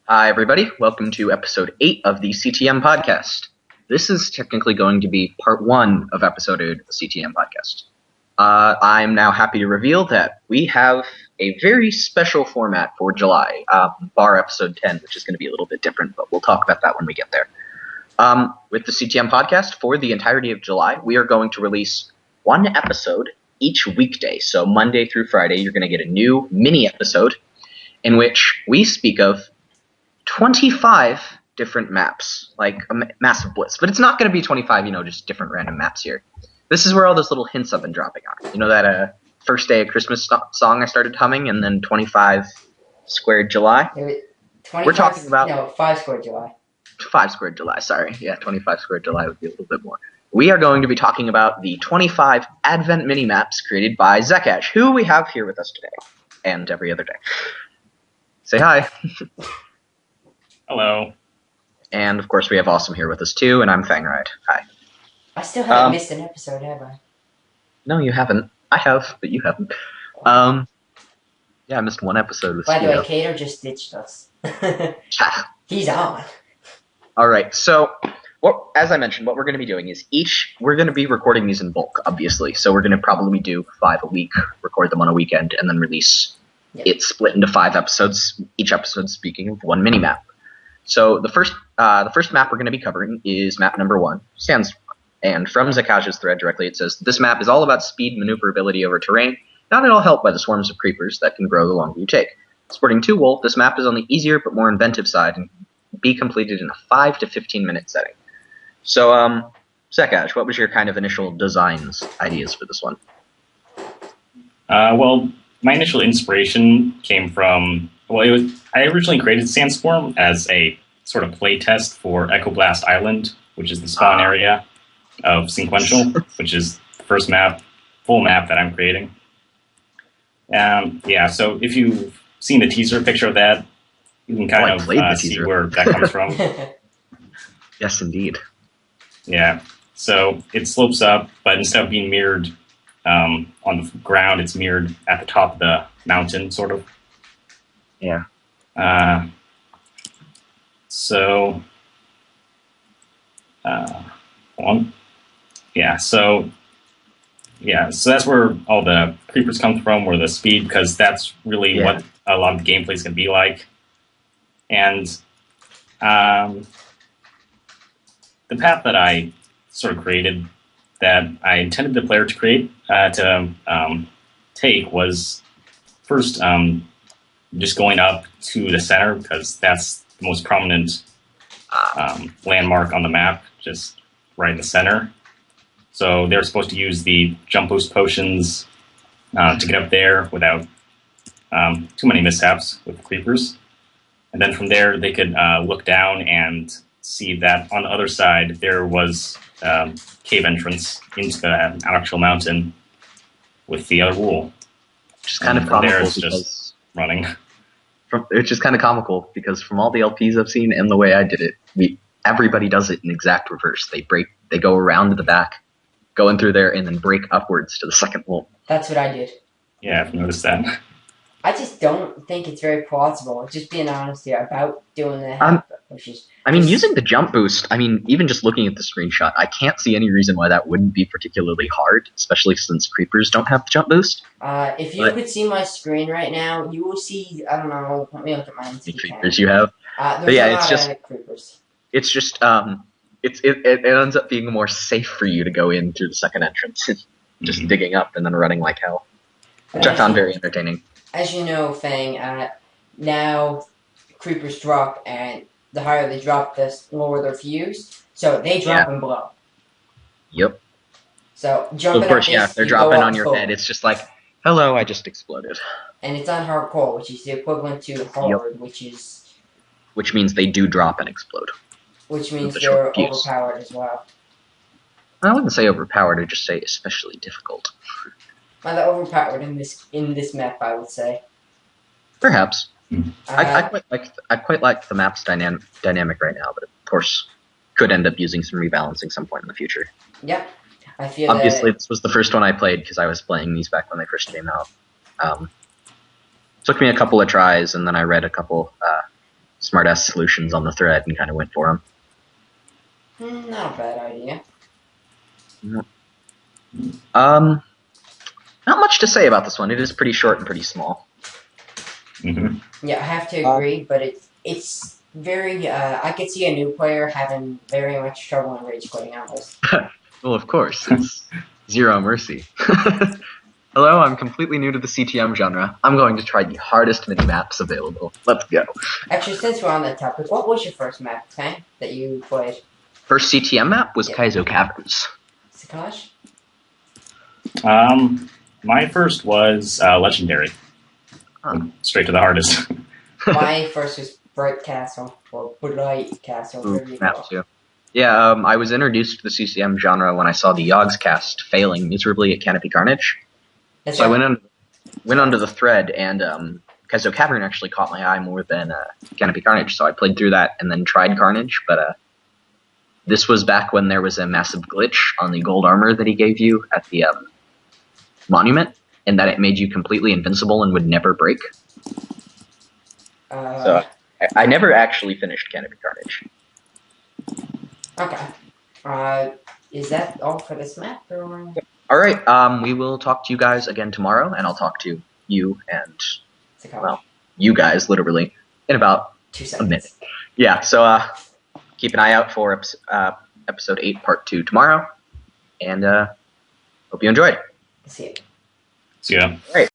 Hi, everybody. Welcome to episode 8 of the CTM Podcast. This is technically going to be part 1 of episode 8 of the CTM Podcast. I'm now happy to reveal that we have a very special format for July, bar episode 10, which is going to be a little bit different, but we'll talk about that when we get there. With the CTM Podcast, for the entirety of July, we are going to release one episode each weekday. So Monday through Friday, you're going to get a new mini episode in which we speak of 25 different maps, like a massive bliss. But it's not going to be 25, just different random maps here. This is where all those little hints I've been dropping are. You know that first day of Christmas song I started humming, and then 25 squared July? We're talking about... No, 5 squared July. 5 squared July, sorry. Yeah, 25 squared July would be a little bit more. We are going to be talking about the 25 Advent mini-maps created by Xekaj, who we have here with us today, and every other day. Say hi. Hello. And, of course, we have Awesome here with us, too, and I'm Fangride. Hi. I still haven't missed an episode, have I? No, you haven't. I have, but you haven't. Yeah, I missed one episode with By the way, Cater just ditched us. He's on. All right, so, as I mentioned, what we're going to be doing is we're going to be recording these in bulk, obviously. So we're going to probably do 5 a week, record them on a weekend, and then release it split into 5 episodes, each episode speaking of one mini-map. So the first map we're going to be covering is map number 1, Sandstorm. And from Xekaj's thread directly, it says, this map is all about speed maneuverability over terrain, not at all helped by the swarms of creepers that can grow the longer you take. Sporting 2 wool, this map is on the easier but more inventive side and be completed in a 5 to 15 minute setting. So, Xekaj, what was your kind of initial designs ideas for this one? Well, my initial inspiration came from, I originally created Sandstorm as a sort of play test for Echo Blast Island, which is the spawn area of Sequential, which is the first full map that I'm creating. So if you've seen the teaser picture of that, you can kind of see where that comes from. Yes, indeed. Yeah, so it slopes up, but instead of being mirrored on the ground, it's mirrored at the top of the mountain, sort of. Yeah. So that's where all the creepers come from, or the speed, because that's really what a lot of the gameplay is going to be like. And the path that I sort of created, that I intended the player to take, was first just going up to the center, because that's the most prominent landmark on the map, just right in the center. So they're supposed to use the jump boost potions to get up there without too many mishaps with the creepers. And then from there, they could look down and see that on the other side, there was cave entrance into the actual mountain with the other wool. Which is kind of comical. There, it's just running. It's just kind of comical, because from all the LPs I've seen and the way I did it, everybody does it in exact reverse. They go around to the back, go in through there, and then break upwards to the second wool. That's what I did. Yeah, I've noticed that. I just don't think it's very plausible, just being honest here, about doing that. Using the jump boost, even just looking at the screenshot, I can't see any reason why that wouldn't be particularly hard, especially since creepers don't have the jump boost. If you could see my screen right now, you will see, I don't know, let me look at mine. The creepers you have. Creepers. It's just, it ends up being more safe for you to go in through the second entrance, just digging up and then running like hell, which I found very entertaining. As you know, Fang, now creepers drop, and the higher they drop, the lower their fuse. So they drop and blow. Yep. So jumping of course, up they're dropping on your head. It's just like, hello, I just exploded. And it's on hardcore, which is the equivalent to hard, which means they do drop and explode. Which means they're overpowered as well. I wouldn't say overpowered, I'd just say especially difficult. Well, they're overpowered in this map, I would say. Perhaps. I quite like the map's dynamic right now, but of course could end up using some rebalancing some point in the future. Yep. I feel Obviously, this was the first one I played because I was playing these back when they first came out. Took me a couple of tries, and then I read a couple smartass solutions on the thread and kind of went for them. Not a bad idea. Not much to say about this one. It is pretty short and pretty small. Mm-hmm. Yeah, I have to agree, but it's very. I could see a new player having very much trouble in rage quitting on this. Well, of course, it's Zero Mercy. Hello, I'm completely new to the CTM genre. I'm going to try the hardest mini-maps available. Let's go. Actually, since we're on that topic, what was your first map, Tang, that you played? First CTM map was Yep. Kaizo Caverns. Xekaj? My first was Legendary. Straight to the hardest. My first was Bright Castle, or Bright Castle. Ooh, whatever you map call it. too. Yeah, I was introduced to the CCM genre when I saw the Yogg's cast failing miserably at Canopy Carnage. That's So I right. went onto the thread, and Kaizo Cavern actually caught my eye more than Canopy Carnage, so I played through that and then tried Carnage, but this was back when there was a massive glitch on the gold armor that he gave you at the monument, and that it made you completely invincible and would never break. So I never actually finished Canopy Carnage. Okay. Is that all for this map? Or? All right, we will talk to you guys again tomorrow, and I'll talk to you and, Xekaj. well, you guys, literally, in about 2 a seconds. minute. Yeah, so keep an eye out for episode 8, part 2 tomorrow, and hope you enjoyed. See you. So yeah. All right.